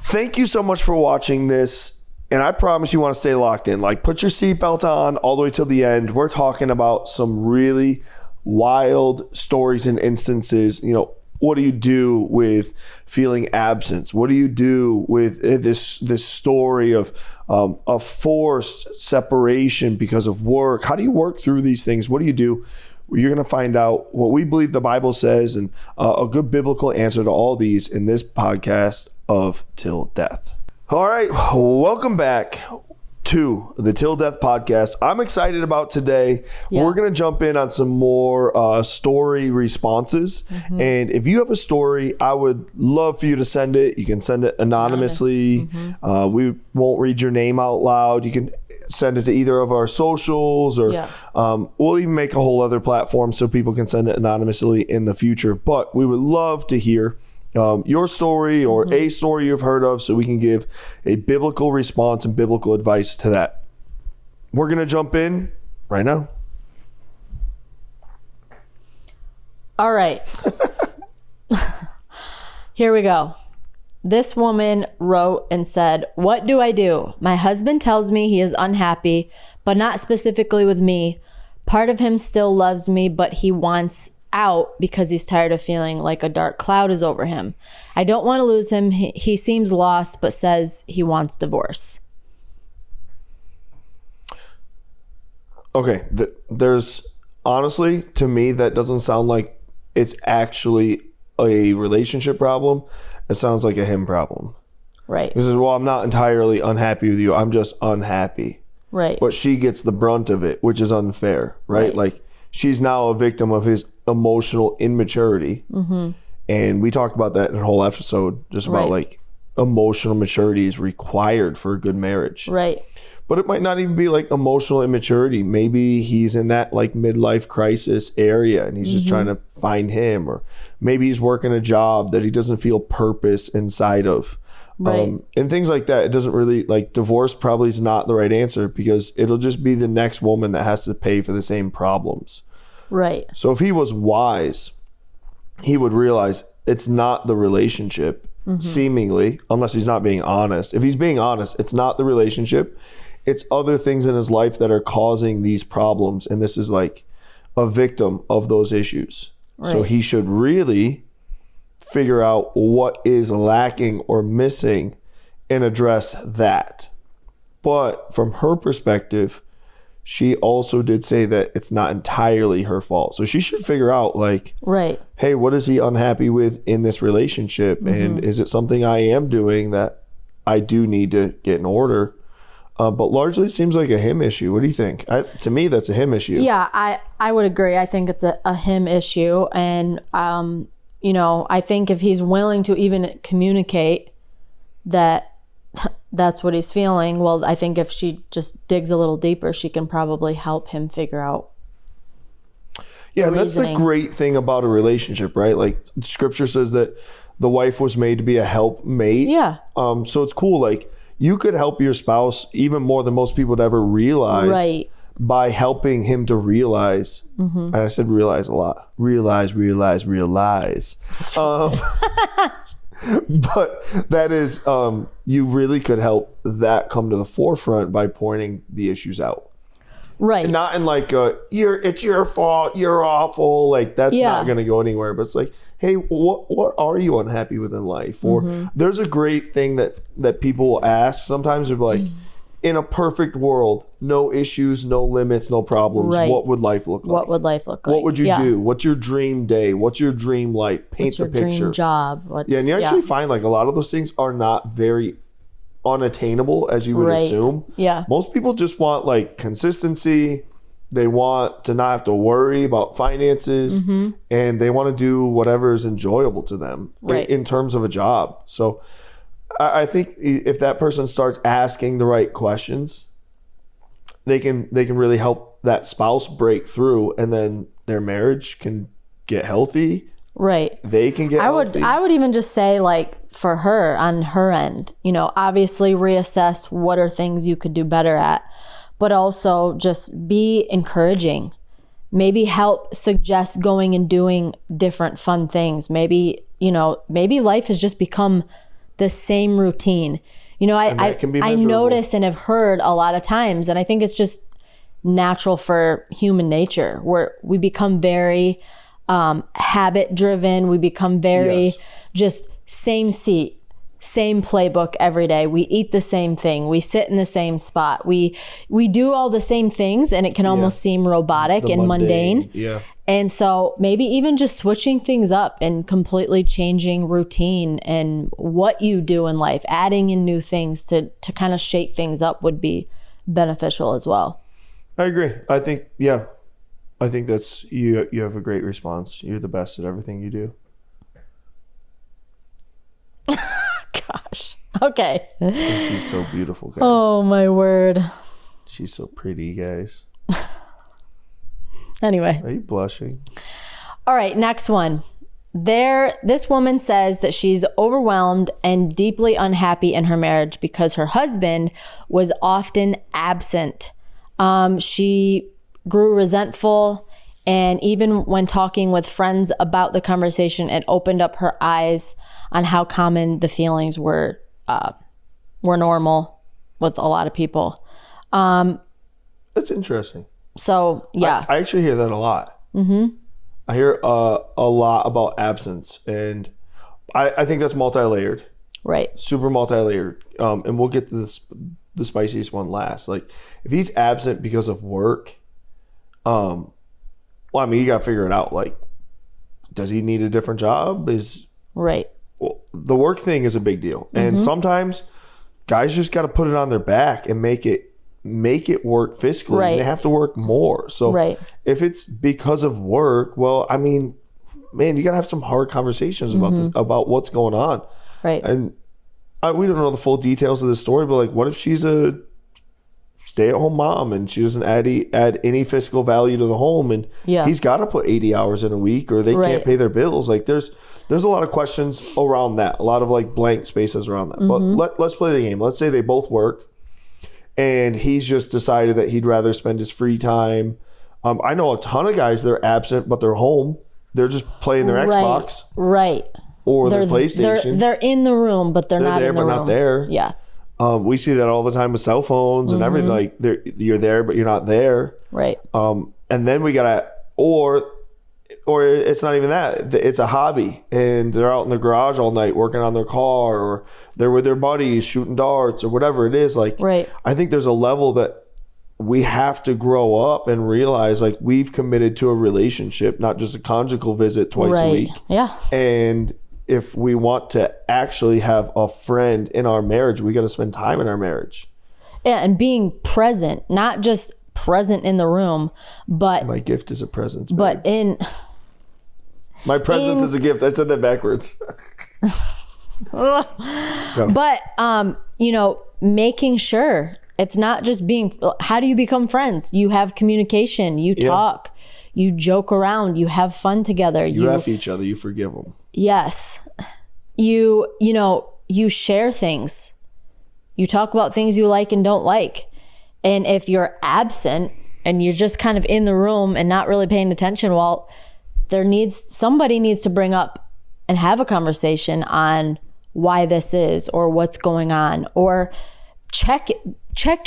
Thank you so much for watching this. And I promise you want to stay locked in. Like, put your seatbelt on all the way till the end. We're talking about some really wild stories and instances. You know, what do you do with feeling absence? What do you do with this story of forced separation because of work? How do you work through these things? What do you do? You're going to find out what we believe the Bible says and a good biblical answer to all these in this podcast of Til Death. All right, welcome back to the Til Death podcast. I'm excited about today. Yeah. We're going to jump in on some more story responses. Mm-hmm. And if you have a story, I would love for you to send it. You can send it anonymously. Mm-hmm. We won't read your name out loud. You can send it to either of our socials, or we'll even make a whole other platform so people can send it anonymously in the future. But we would love to hear your story or a story you've heard of, so we can give a biblical response and biblical advice to that. We're going to jump in right now. All right. Here we go. This woman wrote and said, "What do I do? My husband tells me he is unhappy, but not specifically with me. Part of him still loves me, but he wants out because he's tired of feeling like a dark cloud is over him. I don't want to lose him. He seems lost, but says he wants divorce." Okay, there's honestly, to me, that doesn't sound like it's actually a relationship problem. It sounds like a him problem. Right. He says, well, I'm not entirely unhappy with you. I'm just unhappy. Right. But she gets the brunt of it, which is unfair, right? Like, she's now a victim of his emotional immaturity. Mm-hmm. And we talked about that in a whole episode, just about like emotional maturity is required for a good marriage. Right. But it might not even be like emotional immaturity. Maybe he's in that like midlife crisis area and he's just trying to find him, or maybe he's working a job that he doesn't feel purpose inside of. And things like that. It doesn't really, like, divorce probably is not the right answer, because it'll just be the next woman that has to pay for the same problems. Right. So if he was wise, he would realize it's not the relationship, seemingly, unless he's not being honest. If he's being honest, it's not the relationship. It's other things in his life that are causing these problems. And this is like a victim of those issues. Right. So he should really figure out what is lacking or missing and address that. But from her perspective, she also did say that it's not entirely her fault. So she should figure out, like, hey, what is he unhappy with in this relationship? And is it something I am doing that I do need to get in order? But largely it seems like a him issue. What do you think? To me, that's a him issue. Yeah, I would agree. I think it's a him issue. And, you know, I think if he's willing to even communicate that that's what he's feeling, well, I think if she just digs a little deeper, she can probably help him figure out. Yeah, and that's the great thing about a relationship, right? Like, scripture says that the wife was made to be a helpmate. Yeah. So it's cool. Like, you could help your spouse even more than most people would ever realize by helping him to realize. And I said realize a lot. Realize. But that is, you really could help that come to the forefront by pointing the issues out. Right. And not in like it's your fault, you're awful. Like, that's not going to go anywhere. But it's like, hey, what are you unhappy with in life? Or there's a great thing that people will ask. Sometimes they're like, in a perfect world, no issues, no limits, no problems. What would life look like? What would life look like? What would you do? What's your dream day? What's your dream life? Paint the picture. Dream job? And you actually find like a lot of those things are not very unattainable as you would assume. Yeah. Most people just want like consistency. They want to not have to worry about finances, and they want to do whatever is enjoyable to them in terms of a job. So I think if that person starts asking the right questions, they can really help that spouse break through, and then their marriage can get healthy. Right. They can get healthy. I would even just say, like, for her, on her end, you know, obviously reassess what are things you could do better at, but also just be encouraging. Maybe help suggest going and doing different fun things. Maybe, you know, maybe life has just become the same routine. You know, I notice and have heard a lot of times, and I think it's just natural for human nature, where we become very habit driven. We become very just same seat, same playbook every day. We eat the same thing. We sit in the same spot. We do all the same things, and it can almost seem robotic and mundane. Yeah. And so maybe even just switching things up and completely changing routine and what you do in life, adding in new things to kind of shake things up would be beneficial as well. I agree. I think that's, you have a great response. You're the best at everything you do. Gosh. Okay. And she's so beautiful, guys. Oh, my word. She's so pretty, guys. Anyway. Are you blushing? All right, next one. This woman says that she's overwhelmed and deeply unhappy in her marriage because her husband was often absent. She grew resentful, and even when talking with friends about the conversation, it opened up her eyes on how common the feelings were normal with a lot of people. That's interesting. So, yeah. I actually hear that a lot. Mm-hmm. I hear a lot about absence, and I think that's multi-layered. Right. Super multi-layered. And we'll get to the spiciest one last. Like, if he's absent because of work, well, I mean, you got to figure it out. Like, does he need a different job? Right. Well, the work thing is a big deal. And sometimes guys just got to put it on their back and make it work fiscally. Right. They have to work more. So if it's because of work, well, I mean, man, you got to have some hard conversations about this, about what's going on. Right. And we don't know the full details of the story, but like, what if she's a stay-at-home mom and she doesn't add any fiscal value to the home, and he's got to put 80 hours in a week, or they can't pay their bills? Like, there's a lot of questions around that, a lot of like blank spaces around that. But let's play the game. Let's say they both work, and he's just decided that he'd rather spend his free time. I know a ton of guys, they're absent, but they're home. They're just playing their Xbox. Right. Or their PlayStation. They're in the room, but they're not there, in the room. not there. Yeah. We see that all the time with cell phones and everything. Like, you're there, but you're not there. Right. And then we gotta, or it's not even that. It's a hobby, and they're out in the garage all night working on their car, or they're with their buddies shooting darts, or whatever it is. Like, I think there's a level that we have to grow up and realize, like, we've committed to a relationship, not just a conjugal visit twice a week. Yeah. And if we want to actually have a friend in our marriage, we got to spend time in our marriage. Yeah, and being present, not just present in the room, but my gift is a presence. But babe. My presence is a gift. I said that backwards. But you know, making sure it's not just being. How do you become friends? You have communication. You talk. You joke around. You have fun together. You F each other. You forgive them. Yes. You know, you share things. You talk about things you like and don't like. And if you're absent and you're just kind of in the room and not really paying attention, well, somebody needs to bring up and have a conversation on why this is, or what's going on, or check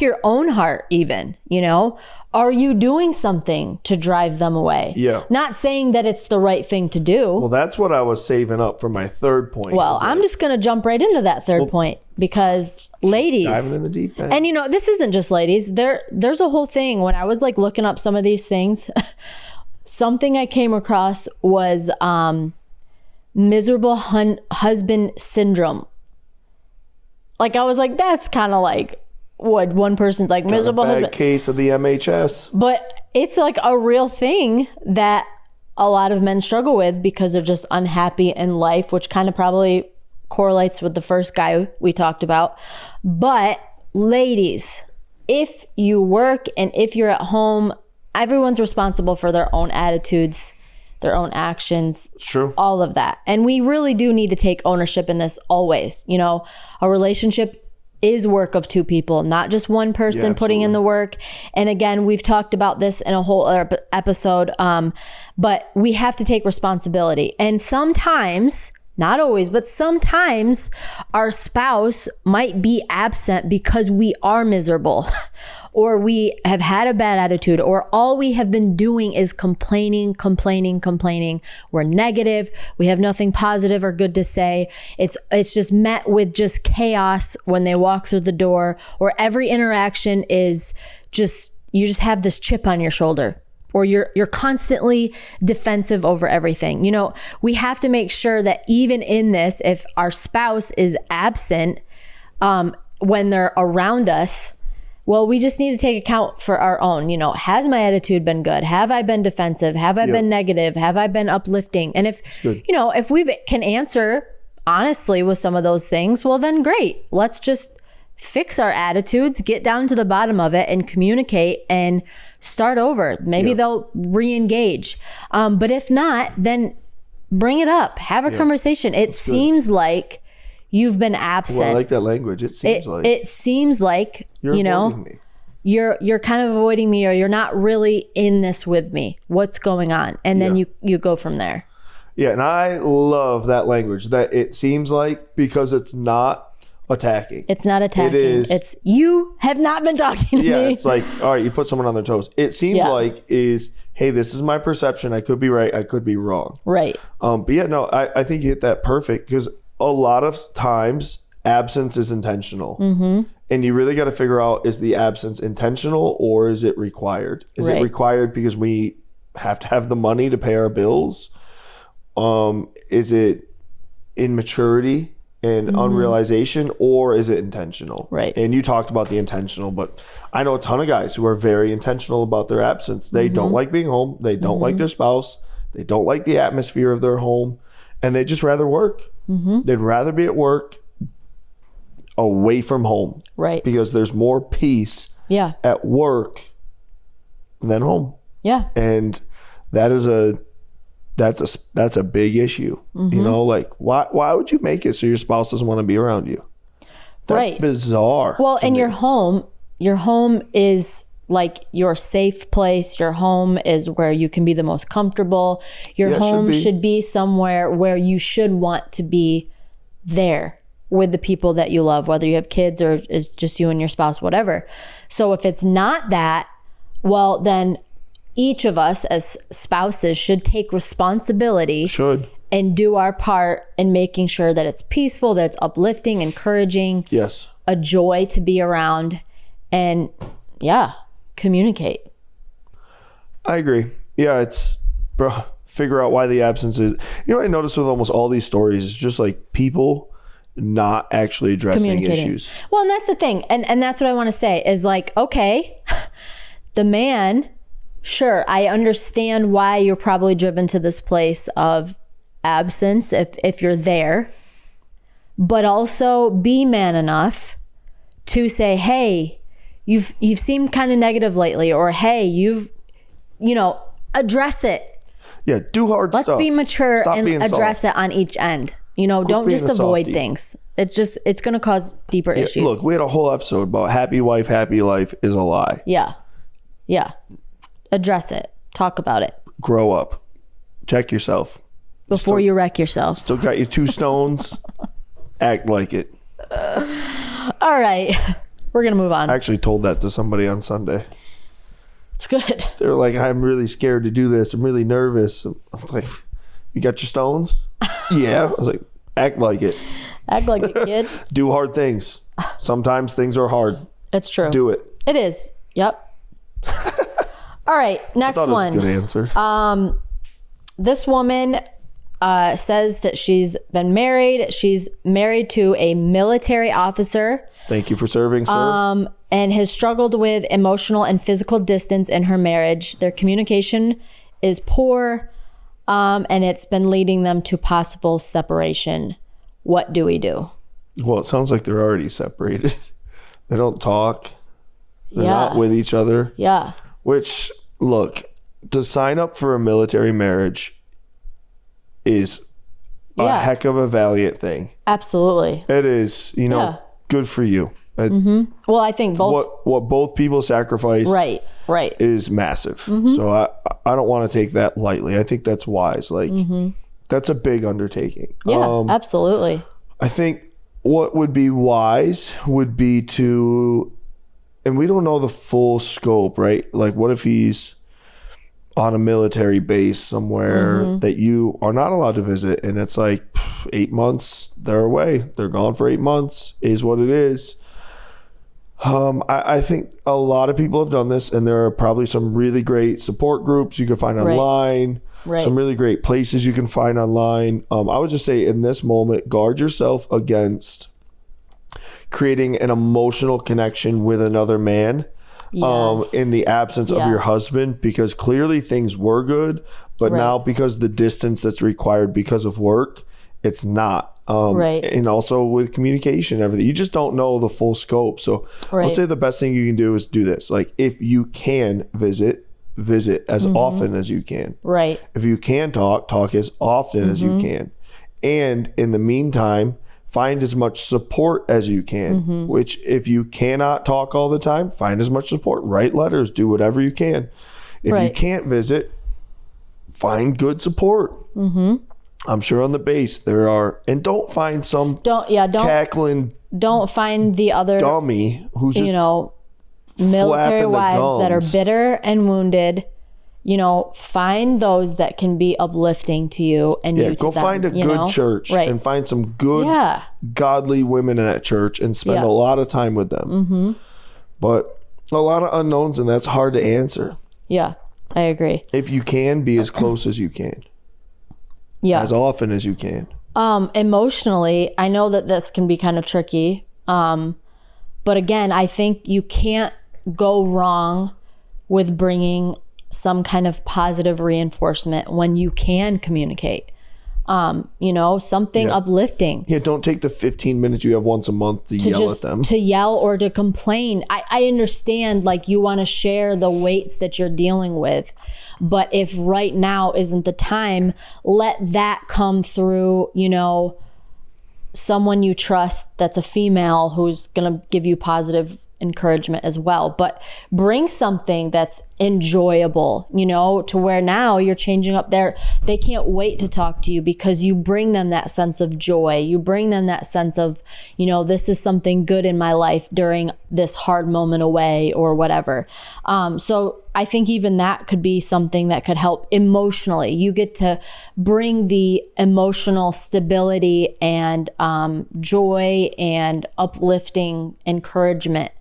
your own heart even, you know? Are you doing something to drive them away? Yeah. Not saying that it's the right thing to do. Well, that's what I was saving up for my third point. Well, I'm just going to jump right into that third point, because ladies, diving in the deep end. And you know, this isn't just ladies. There's a whole thing. When I was like looking up some of these things, something I came across was miserable husband syndrome. Like, I was like, that's kind of like what one person's like, miserable husband. Case of the MHS. But it's like a real thing that a lot of men struggle with because they're just unhappy in life, which kind of probably correlates with the first guy we talked about. But ladies, if you work and if you're at home, everyone's responsible for their own attitudes, their own actions, true, all of that. And we really do need to take ownership in this always. You know, a relationship is work of two people, not just one person putting in the work. And again, we've talked about this in a whole episode, but we have to take responsibility. And sometimes, not always, but sometimes our spouse might be absent because we are miserable or we have had a bad attitude, or all we have been doing is complaining. We're negative. We have nothing positive or good to say. It's just met with just chaos when they walk through the door, or every interaction is just, you just have this chip on your shoulder, or you're constantly defensive over everything. You know, we have to make sure that even in this, if our spouse is absent when they're around us, well, we just need to take account for our own. You know, has my attitude been good? Have I been defensive? Have I been negative? Have I been uplifting? And if, you know, if we can answer honestly with some of those things, well, then great. Let's just fix our attitudes, get down to the bottom of it, and communicate and start over. Maybe they'll re-engage. But if not, then bring it up. Have a conversation. It seems like you've been absent. Well, I like that language. It seems like you're avoiding me. You're kind of avoiding me, or you're not really in this with me. What's going on? And then you go from there. Yeah, and I love that language, that it seems like, because it's not attacking. It's not attacking. It is. It's, you have not been talking to me. Yeah, it's like, all right, you put someone on their toes. It seems like is, hey, this is my perception. I could be right. I could be wrong. Right. But yeah, no, I think you hit that perfect, because a lot of times absence is intentional. Mm-hmm. And you really got to figure out, is the absence intentional or is it required? Is it required because we have to have the money to pay our bills? Is it immaturity and unrealization, or is it intentional? Right. And you talked about the intentional, but I know a ton of guys who are very intentional about their absence. They don't like being home. They don't like their spouse. They don't like the atmosphere of their home, and they just rather work. They'd rather be at work away from home. Right. Because there's more peace at work than home. Yeah. And that's a big issue. You know, like, why would you make it so your spouse doesn't want to be around you? That's bizarre. Well, and your home is like your safe place. Your home is where you can be the most comfortable. Your home should be somewhere where you should want to be there with the people that you love, whether you have kids or it's just you and your spouse, whatever. So if it's not that, well, then each of us as spouses should take responsibility and do our part in making sure that it's peaceful, that it's uplifting, encouraging, a joy to be around, and communicate. I agree. Yeah, figure out why the absence is. You know what I noticed with almost all these stories is just like people not actually addressing issues. Well, and that's the thing. And that's what I want to say is like, okay, the man, sure, I understand why you're probably driven to this place of absence if you're there, but also be man enough to say, hey, you've seemed kind of negative lately, or hey, address it. Yeah, do hard stuff. Let's be mature and address it on each end. Don't just avoid things. It's going to cause deeper issues. Look, we had a whole episode about happy wife, happy life is a lie. Yeah. Address it. Talk about it. Grow up. Check yourself. Before you wreck yourself. Still got your 2 stones. Act like it. All right. We're going to move on. I actually told that to somebody on Sunday. It's good. They were like, I'm really scared to do this. I'm really nervous. I was like, you got your stones? Yeah. I was like, act like it. Act like it, kid. Do hard things. Sometimes things are hard. It's true. Do it. It is. Yep. All right. Next one. That was a good answer. This woman says that she's been married. She's married to a military officer. Thank you for serving, sir. And has struggled with emotional and physical distance in her marriage. Their communication is poor, and it's been leading them to possible separation. What do we do? Well, it sounds like they're already separated. They don't talk. They're not with each other. Yeah. Which, look, to sign up for a military marriage is a heck of a valiant thing. Absolutely. It is, good for you. Well, I think both. What both people sacrifice is massive. So I don't want to take that lightly. I think that's wise. Like, That's a big undertaking. Yeah, absolutely. I think what would be wise would be to, and we don't know the full scope, right? Like, what if he's on a military base somewhere that you are not allowed to visit, and it's like 8 months, they're away, they're gone for 8 months, is what it is. I think a lot of people have done this, and there are probably some really great support groups you can find online, some really great places you can find online. I would just say in this moment, guard yourself against creating an emotional connection with another man. In the absence of your husband, because clearly things were good, but now because the distance that's required because of work, it's not. And also with communication, everything, you just don't know the full scope. So I'd say the best thing you can do is do this. Like, if you can visit as often as you can. If you can talk as often as you can. And in the meantime, find as much support as you can, which if you cannot talk all the time, find as much support, write letters, do whatever you can. If you can't visit, find good support. I'm sure on the base there are, and don't find some cackling, don't find the other dummy who's just, military wives that are bitter and wounded. Find those that can be uplifting to you and you to go them, find a good church and find some good godly women in that church and spend a lot of time with them. But a lot of unknowns, and that's hard to answer. I agree. If you can, be as close as you can, as often as you can. Emotionally, I know that this can be kind of tricky, but again, I think you can't go wrong with bringing some kind of positive reinforcement when you can communicate. Something uplifting. Don't take the 15 minutes you have once a month to yell at them. To yell or to complain. I understand, like, you want to share the weights that you're dealing with, but if right now isn't the time, let that come through, someone you trust that's a female who's going to give you positive encouragement as well. But bring something that's enjoyable, to where now you're changing up they can't wait to talk to you because you bring them that sense of joy. You bring them that sense of, this is something good in my life during this hard moment away or whatever. So I think even that could be something that could help emotionally. You get to bring the emotional stability and joy and uplifting encouragement,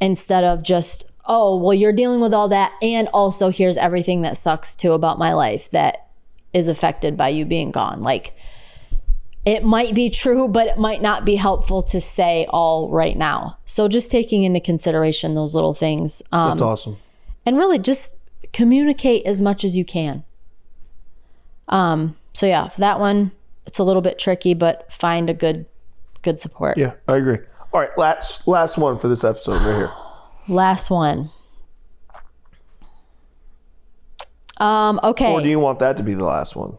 instead of just, oh, well, you're dealing with all that, and also here's everything that sucks too about my life that is affected by you being gone. Like, it might be true, but it might not be helpful to say all right now. So just taking into consideration those little things. That's awesome. And really just communicate as much as you can. So yeah, for that one, it's a little bit tricky, but find a good support. Yeah, I agree. All right, last one for this episode right here. Last one. Okay. Or do you want that to be the last one?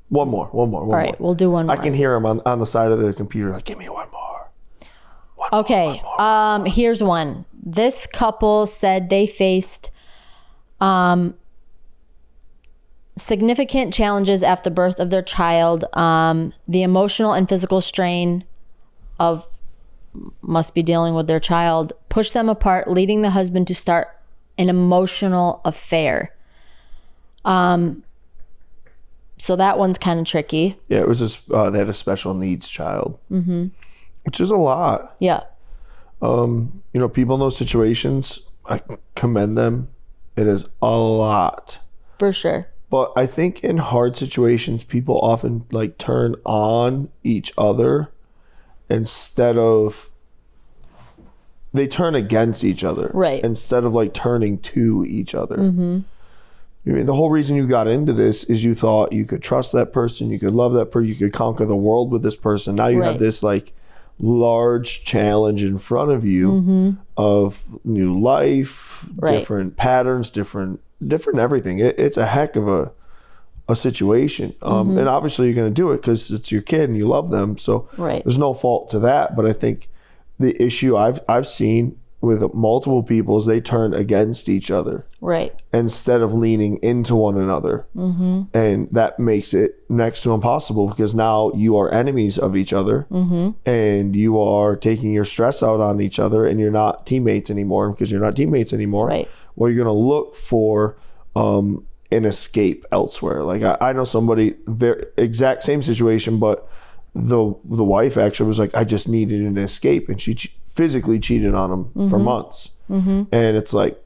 One more. All right, we'll do one more. I can hear him on the side of the computer, like, give me one more. Okay, here's one. This couple said they faced significant challenges after the birth of their child. The emotional and physical strain of must be dealing with their child pushed them apart, leading the husband to start an emotional affair. So that one's kind of tricky. Yeah, it was just they had a special needs child, which is a lot. Yeah. People in those situations, I commend them. It is a lot. For sure. But I think in hard situations, people often turn on each other instead of, they turn against each other. Right. Instead of turning to each other. I mean, the whole reason you got into this is you thought you could trust that person, you could love that person, you could conquer the world with this person. Now you have this large challenge in front of you of new life, different patterns, different everything. It's a heck of a situation. And obviously you're going to do it because it's your kid and you love them. So there's no fault to that. But I think the issue I've seen with multiple people is they turn against each other. Right. Instead of leaning into one another. Mm-hmm. And that makes it next to impossible because now you are enemies of each other and you are taking your stress out on each other and you're not teammates anymore because you're not teammates anymore. Right. Well, you're going to look for an escape elsewhere. Like I know somebody, very exact same situation, but the wife actually was like, I just needed an escape. And she physically cheated on him for months. And it's like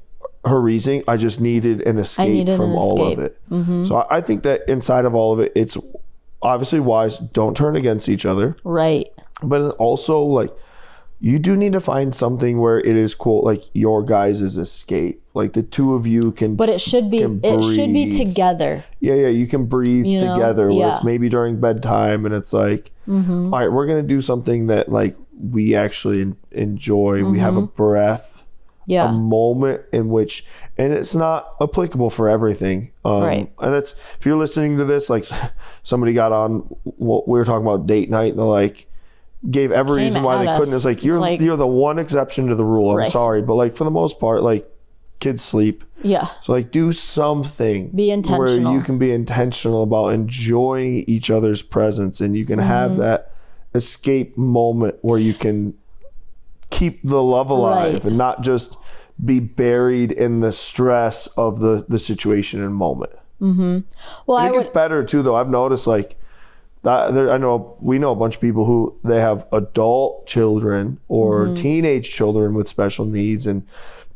her reasoning, I just needed an escape from all of it. So I think that inside of all of it, it's obviously wise. Don't turn against each other. Right. But also like you do need to find something where it is cool, like your guys' escape. Like the two of you can. But it should be together. Yeah, you can breathe together. Yeah. Where it's maybe during bedtime, and it's like, all right, we're gonna do something that like we actually enjoy. We have a breath, a moment in which, and it's not applicable for everything. Right. And that's if you're listening to this, like somebody got on. We were talking about date night, and they're like. Gave every reason why they couldn't. It's like you're the one exception to the rule. I'm sorry, but like for the most part, like kids sleep. Yeah. So like do something. Be intentional. Where you can be intentional about enjoying each other's presence, and you can have that escape moment where you can keep the love alive and not just be buried in the stress of the situation and moment. Well, and it gets better too, though. I've noticed like. We know a bunch of people who they have adult children or teenage children with special needs, and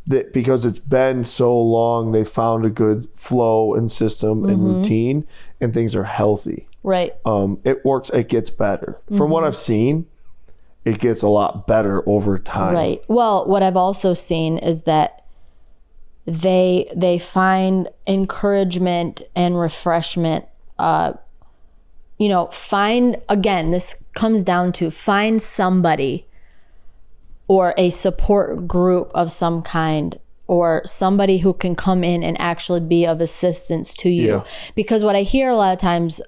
because it's been so long, they found a good flow and system and routine, and things are healthy. Right. It works. It gets better. From what I've seen, it gets a lot better over time. Right. Well, what I've also seen is that they find encouragement and refreshment. This comes down to find somebody or a support group of some kind or somebody who can come in and actually be of assistance to you. Yeah. Because what I hear a lot of times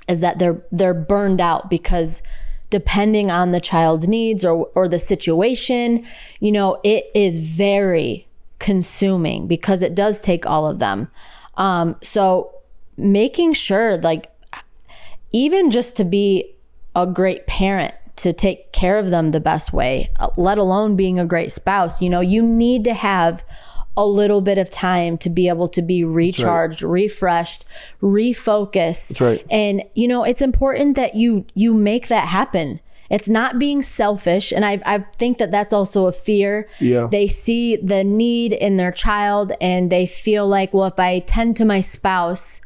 is that they're burned out because depending on the child's needs or the situation, it is very consuming because it does take all of them. So making sure like, even just to be a great parent, to take care of them the best way, let alone being a great spouse, you need to have a little bit of time to be able to be recharged, refreshed, refocus. That's right. And, it's important that you make that happen. It's not being selfish. And I think that that's also a fear. Yeah. They see the need in their child and they feel like, well, if I tend to my spouse,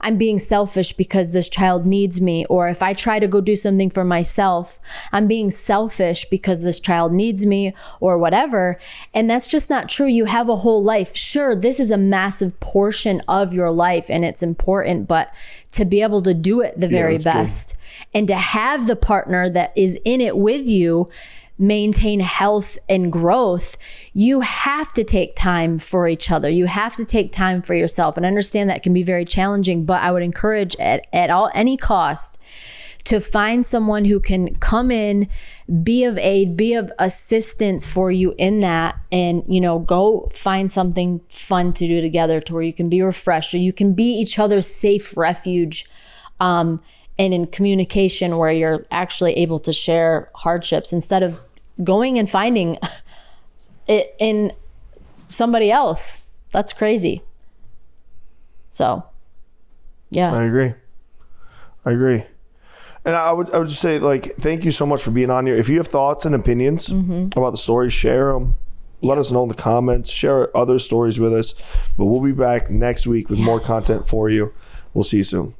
I'm being selfish because this child needs me. Or if I try to go do something for myself, I'm being selfish because this child needs me or whatever. And that's just not true. You have a whole life. Sure, this is a massive portion of your life and it's important, but to be able to do it the very best and to have the partner that is in it with you maintain health and growth, you have to take time for each other. You have to take time for yourself. And I understand that can be very challenging, but I would encourage at any cost to find someone who can come in, be of aid, be of assistance for you in that, and go find something fun to do together to where you can be refreshed or you can be each other's safe refuge. And in communication where you're actually able to share hardships instead of going and finding it in somebody else. That's crazy. So, yeah. I agree. And I would just say, like, thank you so much for being on here. If you have thoughts and opinions about the story, share them. Let us know in the comments. Share other stories with us. But we'll be back next week with more content for you. We'll see you soon.